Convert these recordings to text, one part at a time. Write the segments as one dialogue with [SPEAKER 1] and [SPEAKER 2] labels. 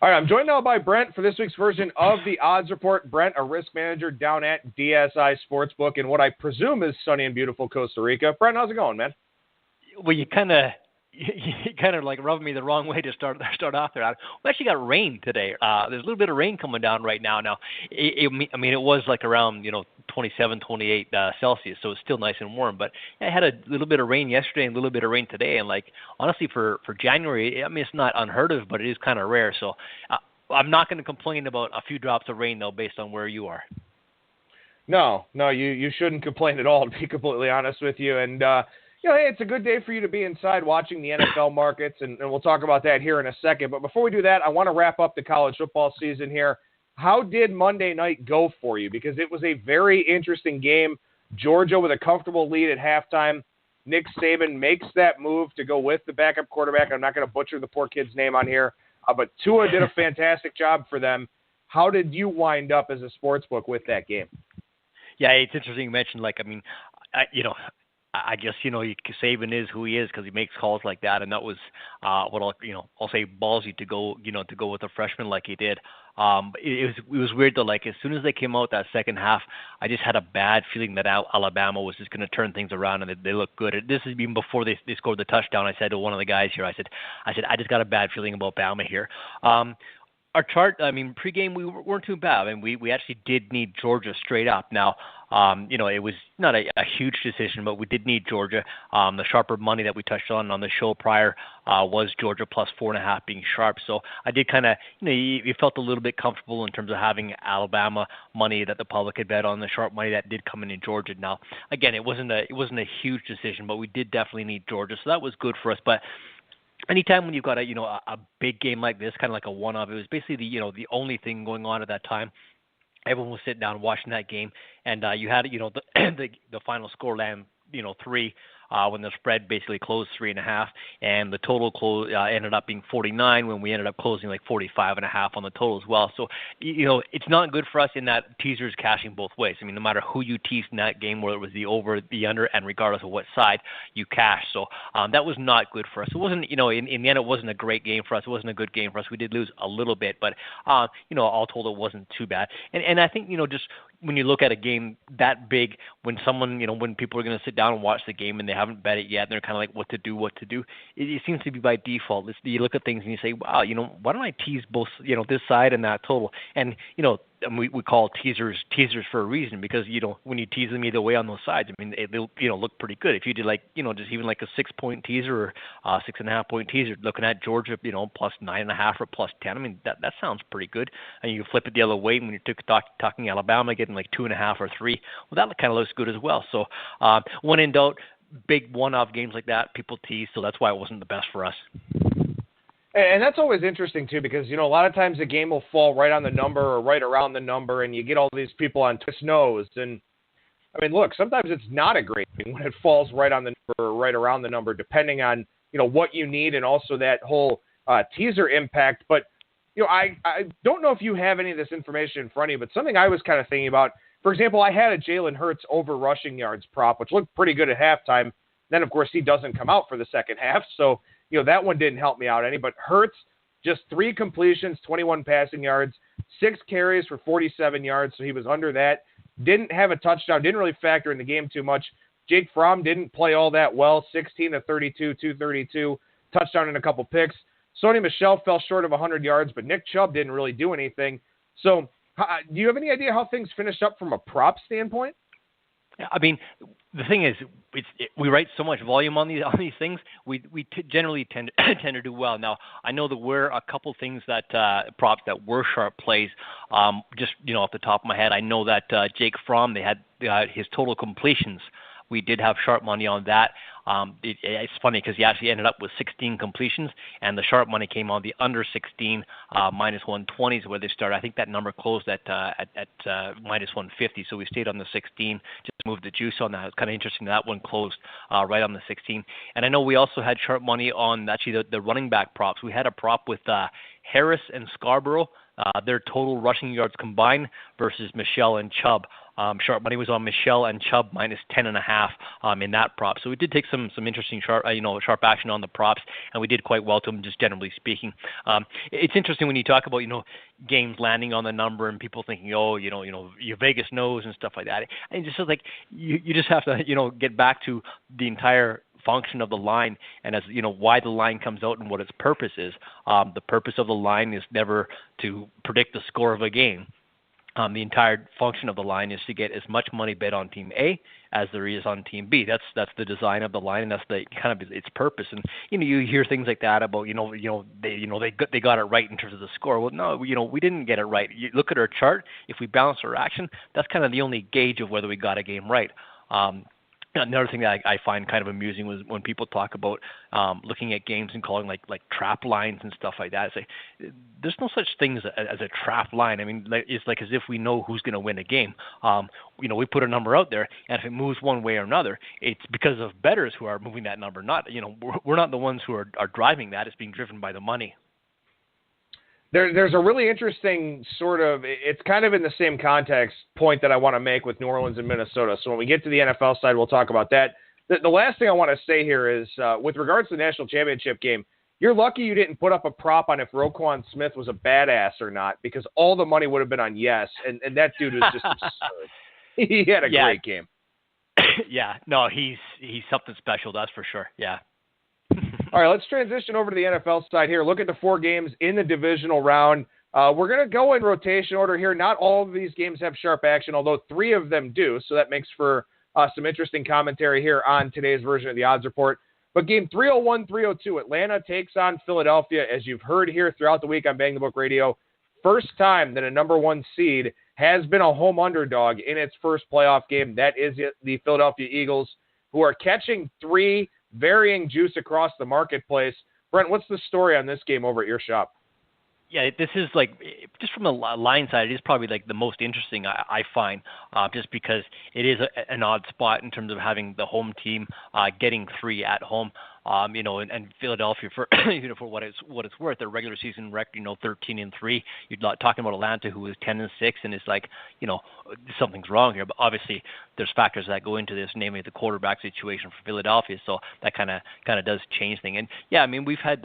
[SPEAKER 1] All right, I'm joined now by Brent for this week's version of the Odds Report. Brent, a risk manager down at DSI Sportsbook in what I presume is sunny and beautiful Costa Rica. Brent, how's it going, man?
[SPEAKER 2] Well, you kind of like rubbed me the wrong way to start off there. We actually got rain today. There's a little bit of rain coming down right now. Now, it was like around 27, 28 Celsius, so it's still nice and warm. But I had a little bit of rain yesterday and a little bit of rain today. And honestly, for January, it's not unheard of, but it is kind of rare. So I'm not going to complain about a few drops of rain though, based on where you are.
[SPEAKER 1] No, you shouldn't complain at all, to be completely honest with you. And hey, it's a good day for you to be inside watching the NFL markets, and we'll talk about that here in a second. But before we do that, I want to wrap up the college football season here. How did Monday night go for you? Because it was a very interesting game. Georgia with a comfortable lead at halftime. Nick Saban makes that move to go with the backup quarterback. I'm not going to butcher the poor kid's name on here, but Tua did a fantastic job for them. How did you wind up as a sportsbook with that game?
[SPEAKER 2] Yeah, it's interesting you mentioned, I guess, Saban is who he is because he makes calls like that, and that was I'll say ballsy to go with a freshman like he did. It was weird though. Like as soon as they came out that second half, I just had a bad feeling that Alabama was just going to turn things around and they looked good. This is even before they scored the touchdown. I said to one of the guys here, I said I just got a bad feeling about Bama here. Our chart, pregame, we weren't too bad. We actually did need Georgia straight up. Now, it was not a huge decision, but we did need Georgia. The sharper money that we touched on the show prior was Georgia plus 4.5 being sharp. So I did kind of, you felt a little bit comfortable in terms of having Alabama money that the public had bet on, the sharp money that did come in Georgia. Now, again, it wasn't a huge decision, but we did definitely need Georgia, so that was good for us. But anytime when you've got a big game like this, kind of like a one-off, it was basically the only thing going on at that time. Everyone was sitting down watching that game, and you had the final score land 3 when the spread basically closed 3.5, and the total ended up being 49 when we ended up closing like 45.5 on the total as well. So it's not good for us in that teasers cashing both ways. No matter who you teased in that game, whether it was the over, the under, and regardless of what side you cash. So that was not good for us. It wasn't in the end it wasn't a great game for us. It wasn't a good game for us. We did lose a little bit, but all told it wasn't too bad. And I think just when you look at a game that big, when when people are going to sit down and watch the game and they haven't bet it yet, and they're kind of like, what to do. It seems to be by default. You look at things and you say, wow, why don't I tease both, this side and that total? And, we call teasers for a reason because, when you tease them either way on those sides, they'll, look pretty good. If you did just even like a 6-point teaser or 6.5 point teaser, looking at Georgia, plus 9.5 or plus 10, that sounds pretty good. And you flip it the other way when you're talking Alabama getting like 2.5 or 3. Well, that kind of looks good as well. So when in doubt, big one-off games like that, people tease, so that's why it wasn't the best for us.
[SPEAKER 1] And that's always interesting, too, because, a lot of times the game will fall right on the number or right around the number, and you get all these people on twist nose. And, look, sometimes it's not a great thing when it falls right on the number or right around the number, depending on, what you need and also that whole teaser impact. But, I don't know if you have any of this information in front of you, but something I was kind of thinking about, for example, I had a Jalen Hurts over rushing yards prop, which looked pretty good at halftime. Then, of course, he doesn't come out for the second half, so that one didn't help me out any. But Hurts, just 3 completions, 21 passing yards, 6 carries for 47 yards, so he was under that. Didn't have a touchdown, didn't really factor in the game too much. Jake Fromm didn't play all that well, 16 of 32, 232, touchdown and a couple picks. Sony Michel fell short of 100 yards, but Nick Chubb didn't really do anything. So do you have any idea how things finished up from a prop standpoint?
[SPEAKER 2] The thing is, we write so much volume on these things. We generally tend to do well. Now, I know there were a couple things that props that were sharp plays. Just off the top of my head, I know that Jake Fromm, they had his total completions. We did have sharp money on that. It's funny because he actually ended up with 16 completions, and the sharp money came on the under 16 minus 120 is where they started. I think that number closed at minus 150, so we stayed on the 16, just moved the juice on that. It's kind of interesting that one closed right on the 16. And I know we also had sharp money on actually the running back props. We had a prop with Harris and Scarborough. their total rushing yards combined versus Michelle and Chubb. Sharp money was on Michelle and Chubb minus 10.5 in that prop. So we did take some interesting sharp action on the props, and we did quite well to them, just generally speaking. It's interesting when you talk about games landing on the number and people thinking, your Vegas knows and stuff like that. And just like you just have to get back to the entire function of the line, and as why the line comes out and what its purpose is. The purpose of the line is never to predict the score of a game. The entire function of the line is to get as much money bet on Team A as there is on Team B. That's the design of the line, and that's the kind of its purpose. And you hear things like that about they got it right in terms of the score. Well, no, we didn't get it right. You look at our chart. If we balance our action, that's kind of the only gauge of whether we got a game right. Another thing that I find kind of amusing was when people talk about looking at games and calling like trap lines and stuff like that. It's like, there's no such thing as a trap line. I mean, it's like as if we know who's going to win a game. We put a number out there, and if it moves one way or another, it's because of bettors who are moving that number. Not, we're not the ones who are driving that. It's being driven by the money.
[SPEAKER 1] There's a really interesting it's kind of in the same context point that I want to make with New Orleans and Minnesota. So when we get to the NFL side, we'll talk about that. The last thing I want to say here is with regards to the national championship game, you're lucky you didn't put up a prop on if Roquan Smith was a badass or not, because all the money would have been on yes, and that dude was just absurd. He had a great game.
[SPEAKER 2] Yeah, no, he's something special, that's for sure, yeah.
[SPEAKER 1] All right, let's transition over to the NFL side here. Look at the 4 games in the divisional round. We're going to go in rotation order here. Not all of these games have sharp action, although 3 of them do, so that makes for some interesting commentary here on today's version of the Odds Report. But game 301-302, Atlanta takes on Philadelphia, as you've heard here throughout the week on Bang the Book Radio. First time that a number 1 seed has been a home underdog in its first playoff game. That is the Philadelphia Eagles, who are catching 3 varying juice across the marketplace. Brent, what's the story on this game over at your shop?
[SPEAKER 2] Yeah, this is just from the line side, it is probably the most interesting I find, just because it is an odd spot in terms of having the home team getting 3 at home. And Philadelphia for for what it's worth, their regular season record, 13-3. You're not talking about Atlanta, who is 10-6, and it's something's wrong here. But obviously, there's factors that go into this, namely the quarterback situation for Philadelphia. So that kind of does change things. And yeah, I mean, we've had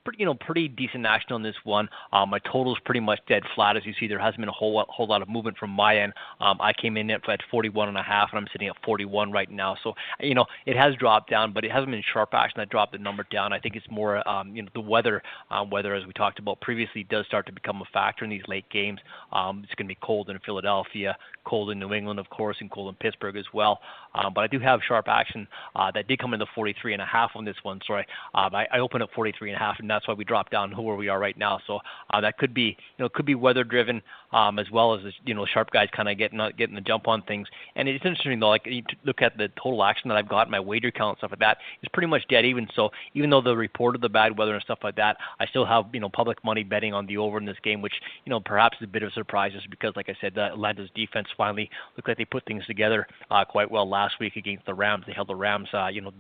[SPEAKER 2] pretty decent action on this one. My total's pretty much dead flat, as you see. There hasn't been a whole lot of movement from my end. I came in at 41.5, and I'm sitting at 41 right now. So it has dropped down, but it hasn't been sharp action that dropped the number down. I think it's more the weather, as we talked about previously, does start to become a factor in these late games. It's going to be cold in Philadelphia, cold in New England, of course, and cold in Pittsburgh as well. But I do have sharp action that did come into 43.5 on this one. So I opened at 43.5, and that's why we dropped down to where we are right now. So that could be weather driven, as well as sharp guys kind of getting the jump on things. And it's interesting though, you look at the total action that I've got, my wager count and stuff like that, it's pretty much dead even. So even though the report of the bad weather and stuff like that, I still have public money betting on the over in this game, which perhaps is a bit of a surprise, just because, like I said, Atlanta's defense finally looked like they put things together quite well last week against the Rams. They held the Rams,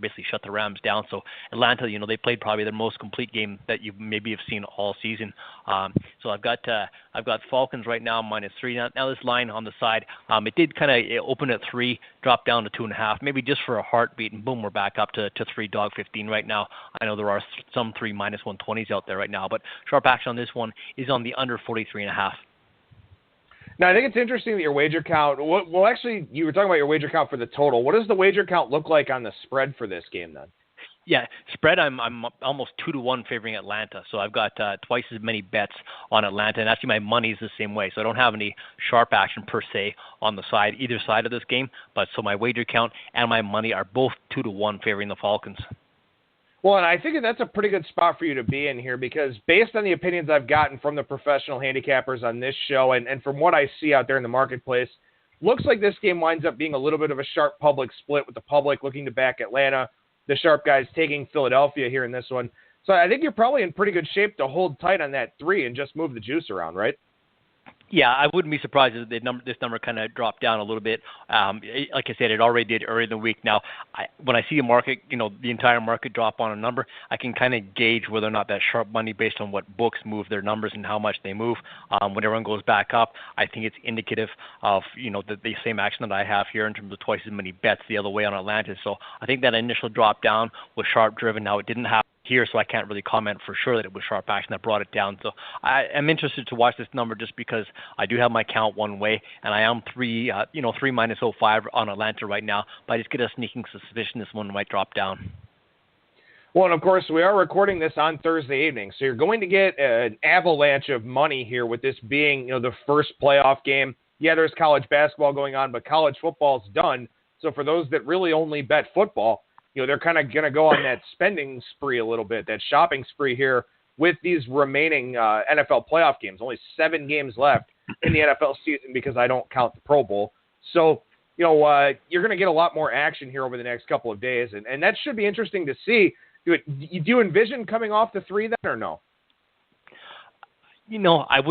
[SPEAKER 2] basically shut the Rams down. So Atlanta, they played probably their most complete game that you maybe have seen all season. So I've got Falcons right now -3. Now this line on the side, it did kind of open at 3, drop down to 2.5, maybe just for a heartbeat, and boom, we're back up to 3 dog 15 right now. I know there are some 3 -120s out there right now, but sharp action on this one is on the under 43.5.
[SPEAKER 1] Now, I think it's interesting that your wager count, well, actually, you were talking about your wager count for the total. What does the wager count look like on the spread for this game then?
[SPEAKER 2] Yeah, spread, I'm almost 2-1 favoring Atlanta. So I've got twice as many bets on Atlanta, and actually my money's the same way. So I don't have any sharp action per se on the side, either side of this game. But so my wager count and my money are both 2-1 favoring the Falcons.
[SPEAKER 1] Well, and I think that's a pretty good spot for you to be in here, because based on the opinions I've gotten from the professional handicappers on this show and from what I see out there in the marketplace, looks like this game winds up being a little bit of a sharp public split, with the public looking to back Atlanta, the sharp guys taking Philadelphia here in this one. So I think you're probably in pretty good shape to hold tight on that 3 and just move the juice around, right?
[SPEAKER 2] Yeah, I wouldn't be surprised if this number kind of dropped down a little bit. Like I said, it already did early in the week. Now, when I see a market, the entire market drop on a number, I can kind of gauge whether or not that's sharp money based on what books move their numbers and how much they move. When everyone goes back up, I think it's indicative of the same action that I have here in terms of twice as many bets the other way on Atlantis. So I think that initial drop down was sharp driven. Now it didn't happen here, so I can't really comment for sure that it was sharp action that brought it down. So I am interested to watch this number just because I do have my count one way, and I am 3 minus 05 on Atlanta right now, but I just get a sneaking suspicion this one might drop down.
[SPEAKER 1] Well, and of course, we are recording this on Thursday evening, so you're going to get an avalanche of money here with this being, the first playoff game. Yeah, there's college basketball going on, but college football's done. So for those that really only bet football, they're kind of going to go on that spending spree a little bit, that shopping spree here with these remaining NFL playoff games. Only 7 games left in the NFL season because I don't count the Pro Bowl. So, you're going to get a lot more action here over the next couple of days, and that should be interesting to see. Do you envision coming off the 3 then or no?
[SPEAKER 2] It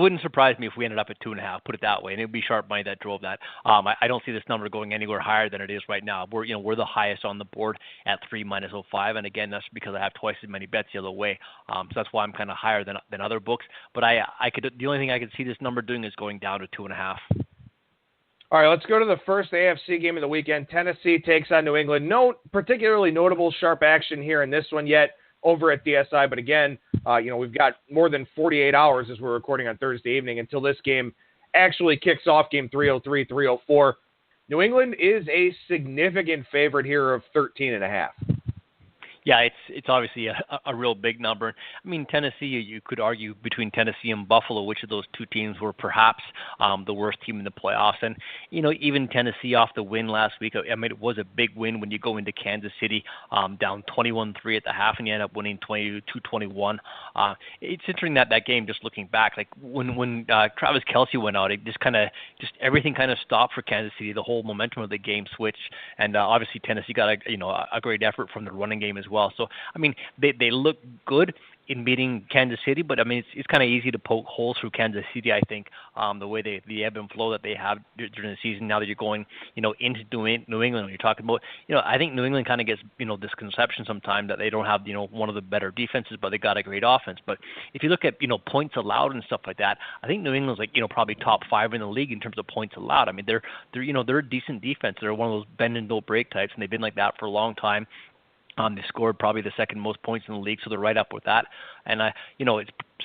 [SPEAKER 2] wouldn't surprise me if we ended up at 2.5, put it that way, and it would be sharp money that drove that. I don't see this number going anywhere higher than it is right now. We're the highest on the board at 3 minus 05, and again, that's because I have twice as many bets the other way. So that's why I'm kind of higher than other books. But the only thing I could see this number doing is going down to 2.5.
[SPEAKER 1] All right, let's go to the first AFC game of the weekend. Tennessee takes on New England. No particularly notable sharp action here in this one yet over at DSI, but again, we've got more than 48 hours as we're recording on Thursday evening until this game actually kicks off, game 303, 304. New England is a significant favorite here of 13.5.
[SPEAKER 2] Yeah, it's obviously a real big number. I mean, Tennessee, you could argue between Tennessee and Buffalo, which of those two teams were perhaps the worst team in the playoffs. And, even Tennessee off the win last week, it was a big win when you go into Kansas City down 21-3 at the half and you end up winning 22-21. It's interesting that game, just looking back, like when Travis Kelce went out, it just everything kind of stopped for Kansas City. The whole momentum of the game switched. And obviously Tennessee got a great effort from the running game as well. So, I mean, they look good in beating Kansas City, but I mean, it's kind of easy to poke holes through Kansas City, I think, the way the ebb and flow that they have during the season. Now that you're going, into New England, when you're talking about, I think New England kind of gets, this conception sometimes that they don't have, one of the better defenses, but they got a great offense. But if you look at, points allowed and stuff like that, I think New England's like, probably top 5 in the league in terms of points allowed. I mean, they're a decent defense. They're one of those bend and don't break types, and they've been like that for a long time. They scored probably the second most points in the league, so they're right up with that. And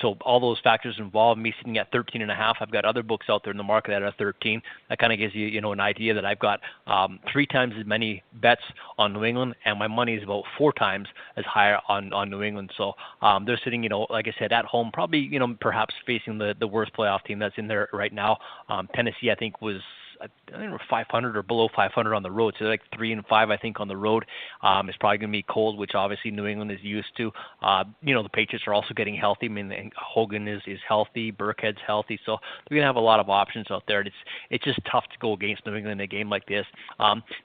[SPEAKER 2] so all those factors involved me sitting at 13.5. I've got other books out there in the market that are 13. That kind of gives you, an idea that I've got 3 times as many bets on New England, and my money is about 4 times as high on New England. So they're sitting, like I said, at home, probably, perhaps facing the worst playoff team that's in there right now. Tennessee, I think, was 500 or below 500 on the road, so like 3-5, I think, on the road. It's probably going to be cold, which obviously New England is used to. The Patriots are also getting healthy. I mean, Hogan is healthy, Burkhead's healthy, so they're going to have a lot of options out there. It's just tough to go against New England in a game like this,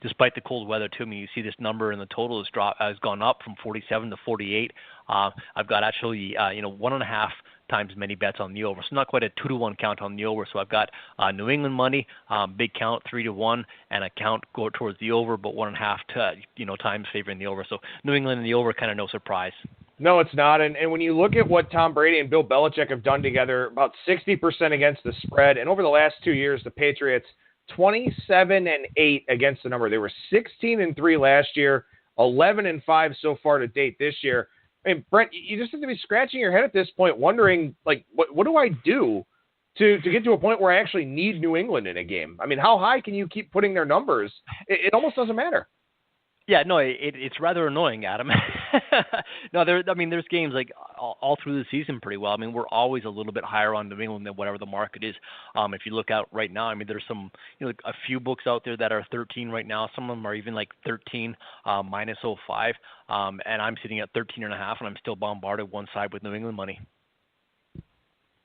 [SPEAKER 2] despite the cold weather too. I mean, you see this number and the total has gone up from 47 to 48. I've got actually 1.5 times many bets on the over. So not quite a 2-to-1 count on the over. So I've got New England money, big count 3-to-1, and a count go towards the over, but 1.5 times favoring the over. So New England and the over, kind of no surprise.
[SPEAKER 1] No, it's not. And when you look at what Tom Brady and Bill Belichick have done together, about 60% against the spread, and over the last 2 years, the Patriots 27-8 against the number. They were 16-3 last year, 11-5 so far to date this year. I mean, Brent, you just have to be scratching your head at this point, wondering, like, what do I do to get to a point where I actually need New England in a game? I mean, how high can you keep putting their numbers? It almost doesn't matter.
[SPEAKER 2] Yeah, no, it's rather annoying, Adam. No, there's games like all through the season pretty well. I mean, we're always a little bit higher on New England than whatever the market is. If you look out right now, I mean, there's some, a few books out there that are 13 right now. Some of them are even like 13 minus 05, and I'm sitting at 13.5, and I'm still bombarded one side with New England money.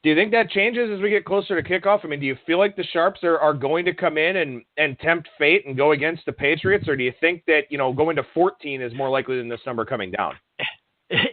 [SPEAKER 1] Do you think that changes as we get closer to kickoff? I mean, do you feel like the Sharps are going to come in and tempt fate and go against the Patriots, or do you think that, going to 14 is more likely than this number coming down?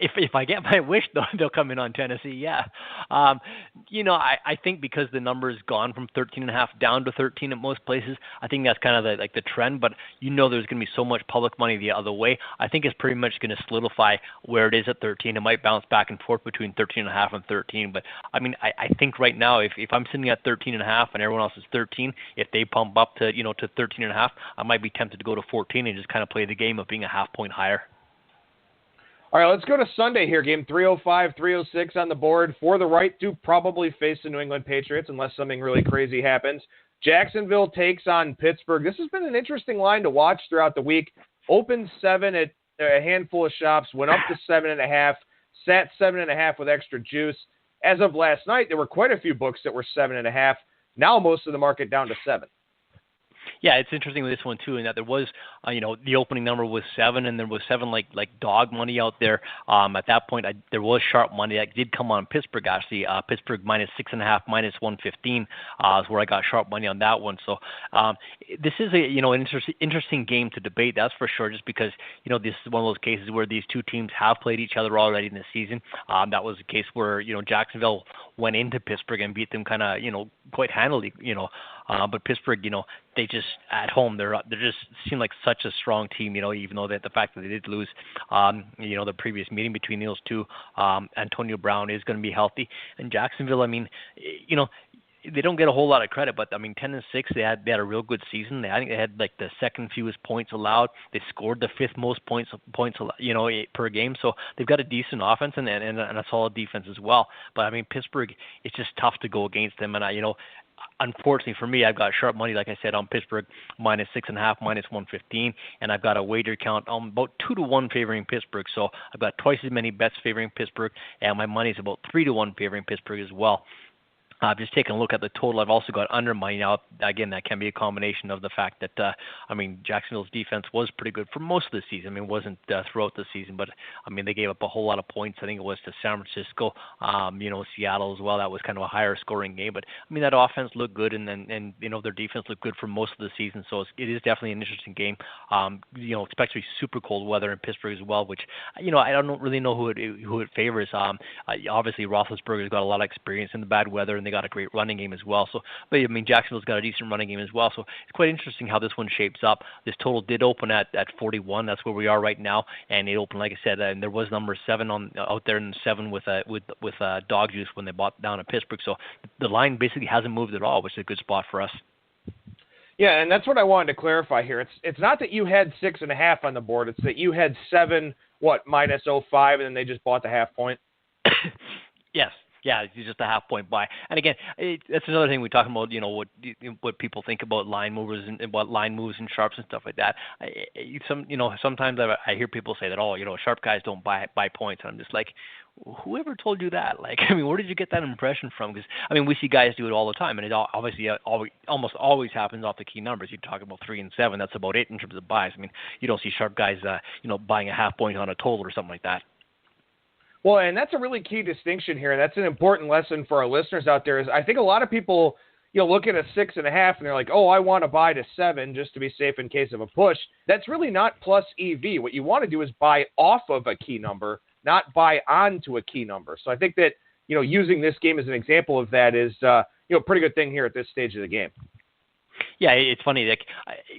[SPEAKER 2] if I get my wish, they'll come in on Tennessee. Yeah, I think because the number has gone from 13.5 down to 13 at most places, I think that's kind of the trend. But there's going to be so much public money the other way. I think it's pretty much going to solidify where it is at 13. It might bounce back and forth between 13.5 and 13. But I mean, I think right now, if I'm sitting at 13.5 and everyone else is 13, if they pump up to 13.5, I might be tempted to go to 14 and just kind of play the game of being a half point higher.
[SPEAKER 1] All right, let's go to Sunday here. Game 305, 306 on the board for the right to probably face the New England Patriots unless something really crazy happens. Jacksonville takes on Pittsburgh. This has been an interesting line to watch throughout the week. Opened 7 at a handful of shops, went up to 7.5, sat 7.5 with extra juice. As of last night, there were quite a few books that were 7.5. Now most of the market down to 7.
[SPEAKER 2] Yeah, it's interesting with this one too, in that there was, the opening number was 7, and there was 7 like dog money out there. At that point, there was sharp money that did come on Pittsburgh actually. Pittsburgh minus 6.5, minus 115 is where I got sharp money on that one. So this is an interesting game to debate. That's for sure. Just because this is one of those cases where these two teams have played each other already in the season. That was a case where Jacksonville went into Pittsburgh and beat them kind of quite handily. But Pittsburgh, they just at home they just seem like such a strong team. Even though the fact that they did lose, the previous meeting between those two, Antonio Brown is going to be healthy, and Jacksonville. I mean, they don't get a whole lot of credit, but I mean, 10-6, they had a real good season. I think they had like the second fewest points allowed. They scored the 5th most points per game. So they've got a decent offense and a solid defense as well. But I mean, Pittsburgh, it's just tough to go against them. And unfortunately for me, I've got sharp money, like I said, on Pittsburgh minus 6.5, minus 115, and I've got a wager count about 2-1 favoring Pittsburgh. So I've got twice as many bets favoring Pittsburgh, and my money is about 3-1 favoring Pittsburgh as well. Just taking a look at the total, I've also got under money now. Again, that can be a combination of the fact that, Jacksonville's defense was pretty good for most of the season. It wasn't throughout the season, but, they gave up a whole lot of points. I think it was to San Francisco, Seattle as well. That was kind of a higher scoring game. But, that offense looked good, and their defense looked good for most of the season. So it is definitely an interesting game. Especially super cold weather in Pittsburgh as well, which, I don't really know who it favors. Obviously, Roethlisberger's got a lot of experience in the bad weather, and they got a great running game as well. So, but Jacksonville's got a decent running game as well. So it's quite interesting how this one shapes up. This total did open at 41. That's where we are right now, and it opened, like I said, and there was number 7 out there in 7 with dog juice when they bought down at Pittsburgh. So the line basically hasn't moved at all, which is a good spot for us.
[SPEAKER 1] Yeah, and that's what I wanted to clarify here. It's not that you had 6.5 on the board. It's that you had 7, minus 0.5, and then they just bought the half point.
[SPEAKER 2] Yes. Yeah, it's just a half-point buy. And again, that's another thing we talk about. What people think about line movers and what line moves and sharps and stuff like that. Sometimes I hear people say that, sharp guys don't buy points, and I'm just like, whoever told you that? Where did you get that impression from? Because we see guys do it all the time, and it obviously almost always happens off the key numbers. You talk about 3 and 7, that's about it in terms of buys. You don't see sharp guys, buying a half point on a total or something like that.
[SPEAKER 1] Well, and that's a really key distinction here, and that's an important lesson for our listeners out there. Is I think a lot of people, look at a 6.5 and they're like, oh, I want to buy to 7 just to be safe in case of a push. That's really not plus EV. What you want to do is buy off of a key number, not buy onto a key number. So I think that, using this game as an example of that is, a pretty good thing here at this stage of the game.
[SPEAKER 2] Yeah, it's funny. Like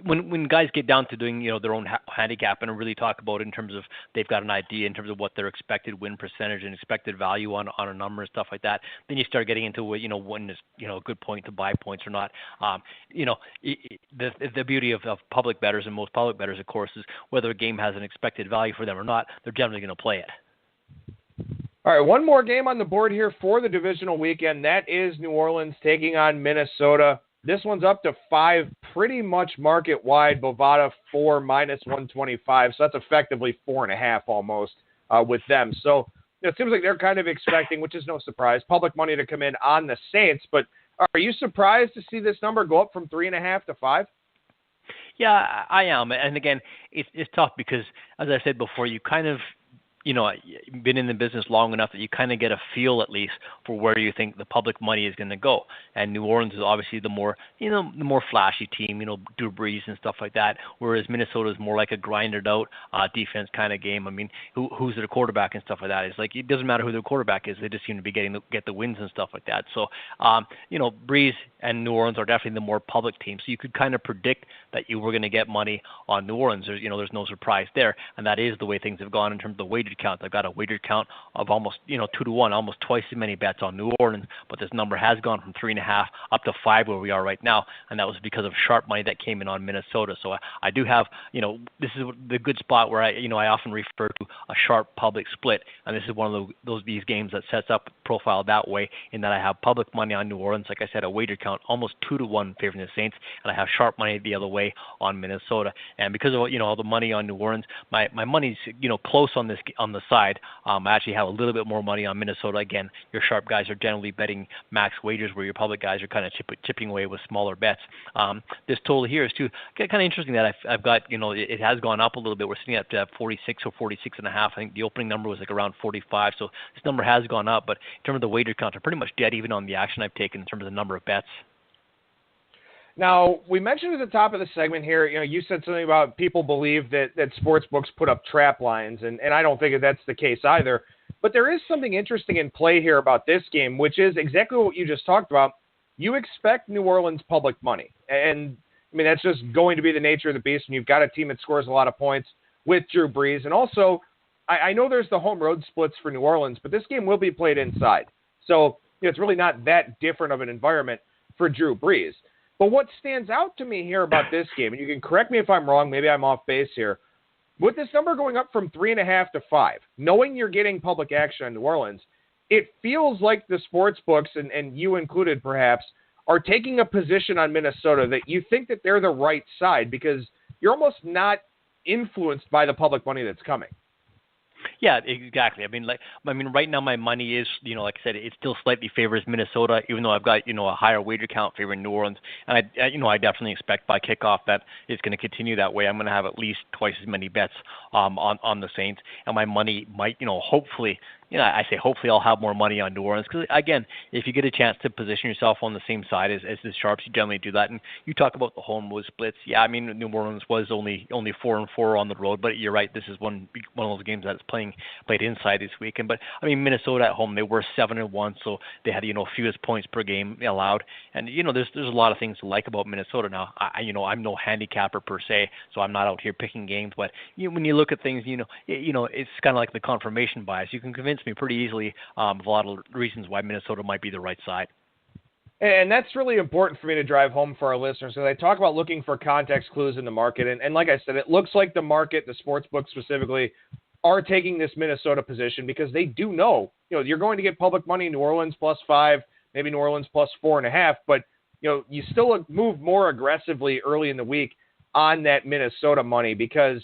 [SPEAKER 2] when guys get down to doing their own handicap and really talk about it in terms of they've got an idea in terms of what their expected win percentage and expected value on a number and stuff like that. Then you start getting into when is a good point to buy points or not. The beauty of public bettors and most public bettors, of course, is whether a game has an expected value for them or not. They're generally going to play it.
[SPEAKER 1] All right, one more game on the board here for the divisional weekend. That is New Orleans taking on Minnesota. This one's up to 5, pretty much market-wide. Bovada 4, minus 125. So that's effectively 4.5 almost with them. So it seems like they're kind of expecting, which is no surprise, public money to come in on the Saints. But are you surprised to see this number go up from 3.5 to 5?
[SPEAKER 2] Yeah, I am. And again, it's tough because, as I said before, you kind of been in the business long enough that you kind of get a feel at least for where you think the public money is going to go. And New Orleans is obviously the more flashy team, Drew Brees and stuff like that. Whereas Minnesota is more like a grinded out defense kind of game. I mean, who's their quarterback and stuff like that? It's like it doesn't matter who their quarterback is; they just seem to be get the wins and stuff like that. So, Brees and New Orleans are definitely the more public team. So you could kind of predict that you were going to get money on New Orleans. There's no surprise there, and that is the way things have gone in terms of the wager count. I've got a wager count of almost 2-1, almost twice as many bets on New Orleans, but this number has gone from 3.5 up to 5 where we are right now, and that was because of sharp money that came in on Minnesota. So I do have, this is the good spot where I often refer to a sharp public split, and this is one of these games that sets up profile that way, in that I have public money on New Orleans, like I said, a wager count almost 2-1 favoring the Saints, and I have sharp money the other way on Minnesota. And because of all the money on New Orleans, my money's close on the side. I actually have a little bit more money on Minnesota. Again, your sharp guys are generally betting max wagers, where your public guys are kind of chipping away with smaller bets. This total here is too kind of interesting that I've got it has gone up a little bit. We're sitting at 46 or 46.5. I think the opening number was like around 45. So this number has gone up, but in terms of the wager count, are pretty much dead even on the action I've taken in terms of the number of bets.
[SPEAKER 1] Now, we mentioned at the top of the segment here, you said something about people believe that sports books put up trap lines, and I don't think that's the case either. But there is something interesting in play here about this game, which is exactly what you just talked about. You expect New Orleans public money, and I mean, that's just going to be the nature of the beast when you've got a team that scores a lot of points with Drew Brees. And also, I know there's the home road splits for New Orleans, but this game will be played inside. So it's really not that different of an environment for Drew Brees. But what stands out to me here about this game, and you can correct me if I'm wrong, maybe I'm off base here, with this number going up from 3.5 to 5, knowing you're getting public action on New Orleans, it feels like the sports books, and you included perhaps, are taking a position on Minnesota that you think that they're the right side because you're almost not influenced by the public money that's coming.
[SPEAKER 2] Yeah, exactly. I mean, right now my money is, like I said, it still slightly favors Minnesota, even though I've got, a higher wager count favoring New Orleans. And I definitely expect by kickoff that it's going to continue that way. I'm going to have at least twice as many bets on the Saints, and my money might, hopefully. I say hopefully I'll have more money on New Orleans because, again, if you get a chance to position yourself on the same side as the Sharps, you generally do that. And you talk about the home road splits. Yeah, I mean, New Orleans was only 4-4 on the road, but you're right. This is one of those games that's played inside this weekend. But, I mean, Minnesota at home, they were 7-1, so they had, fewest points per game allowed. And, there's a lot of things to like about Minnesota now. I'm no handicapper per se, so I'm not out here picking games. But when you look at things, it's kind of like the confirmation bias. You can convince me pretty easily of a lot of reasons why Minnesota might be the right side.
[SPEAKER 1] And that's really important for me to drive home for our listeners. So they talk about looking for context clues in the market. And like I said, it looks like the market, the sports books specifically, are taking this Minnesota position because they do know, you're going to get public money in New Orleans +5, maybe New Orleans +4.5, but, you still move more aggressively early in the week on that Minnesota money because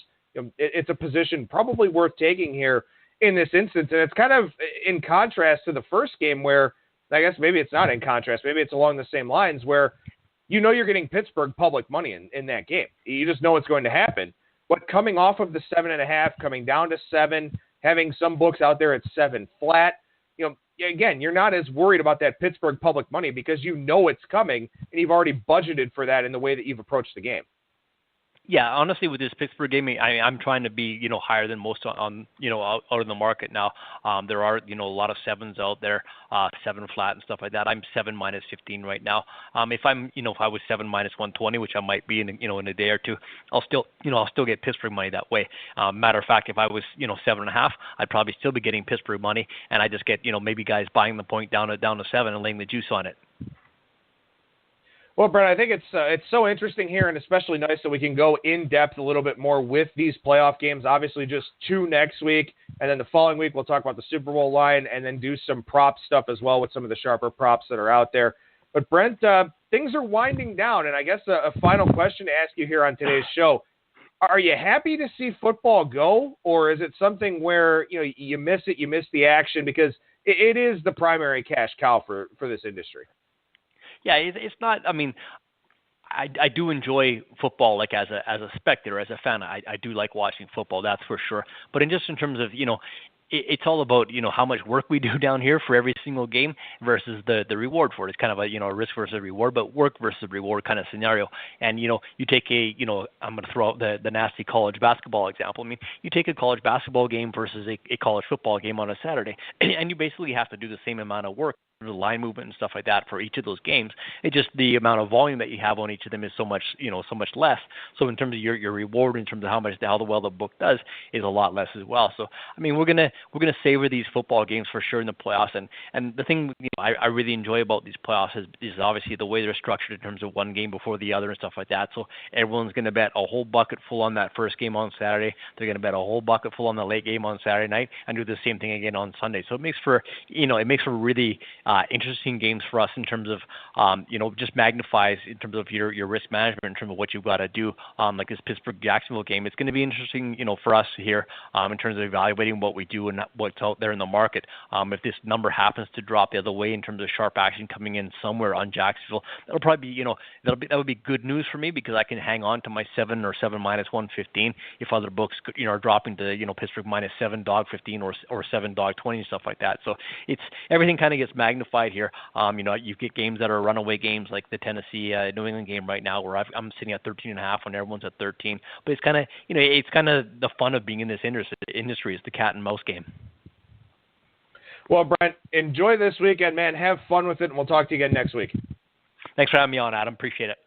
[SPEAKER 1] it's a position probably worth taking here in this instance. And it's kind of in contrast to the first game where, I guess maybe it's not in contrast, maybe it's along the same lines where you're getting Pittsburgh public money in that game. You just know it's going to happen. But coming off of the 7.5, coming down to 7, having some books out there at 7 flat, again, you're not as worried about that Pittsburgh public money because it's coming and you've already budgeted for that in the way that you've approached the game.
[SPEAKER 2] Yeah, honestly, with this Pittsburgh game, I'm trying to be, higher than most on out in the market now. There are, a lot of 7s out there, 7 flat and stuff like that. I'm 7 -15 right now. If I'm, if I was 7 -120, which I might be in a day or two, I'll still get Pittsburgh money that way. Matter of fact, if I was, 7.5, I'd probably still be getting Pittsburgh money, and I just get, maybe guys buying the point down to 7 and laying the juice on it.
[SPEAKER 1] Well, Brent, I think it's so interesting here and especially nice that we can go in depth a little bit more with these playoff games. Obviously, just 2 next week, and then the following week we'll talk about the Super Bowl line and then do some prop stuff as well with some of the sharper props that are out there. But, Brent, things are winding down, and I guess a final question to ask you here on today's show. Are you happy to see football go, or is it something where you miss it, you miss the action because it is the primary cash cow for this industry?
[SPEAKER 2] Yeah, it's not. I mean, I do enjoy football, like as a spectator, as a fan. I do like watching football, that's for sure. But in terms of it's all about how much work we do down here for every single game versus the reward for it. It's kind of a risk versus reward, but work versus reward kind of scenario. And you take I'm going to throw out the nasty college basketball example. I mean, you take a college basketball game versus a college football game on a Saturday, and you basically have to do the same amount of work, the line movement and stuff like that for each of those games. It just the amount of volume that you have on each of them is so much less. So in terms of your reward, in terms of how well the book does, is a lot less as well. So I mean, we're gonna savor these football games for sure in the playoffs. And the thing I really enjoy about these playoffs is obviously the way they're structured in terms of one game before the other and stuff like that. So everyone's gonna bet a whole bucket full on that first game on Saturday. They're gonna bet a whole bucket full on the late game on Saturday night and do the same thing again on Sunday. So it makes for really interesting games for us in terms of, just magnifies in terms of your risk management in terms of what you've got to do. Like this Pittsburgh-Jacksonville game, it's going to be interesting, for us here in terms of evaluating what we do and what's out there in the market. If this number happens to drop the other way in terms of sharp action coming in somewhere on Jacksonville, that'll probably be, that would be good news for me because I can hang on to my 7 or 7 minus 115 if other books, are dropping to, Pittsburgh minus 7 dog 15 or 7 dog 20 and stuff like that. So it's everything kind of gets magnified here. You get games that are runaway games like the Tennessee New England game right now, where I'm sitting at 13.5 when everyone's at 13. But it's kind of the fun of being in this industry is the cat and mouse game.
[SPEAKER 1] Well, Brent, enjoy this weekend, man. Have fun with it, and we'll talk to you again next week.
[SPEAKER 2] Thanks for having me on, Adam. Appreciate it.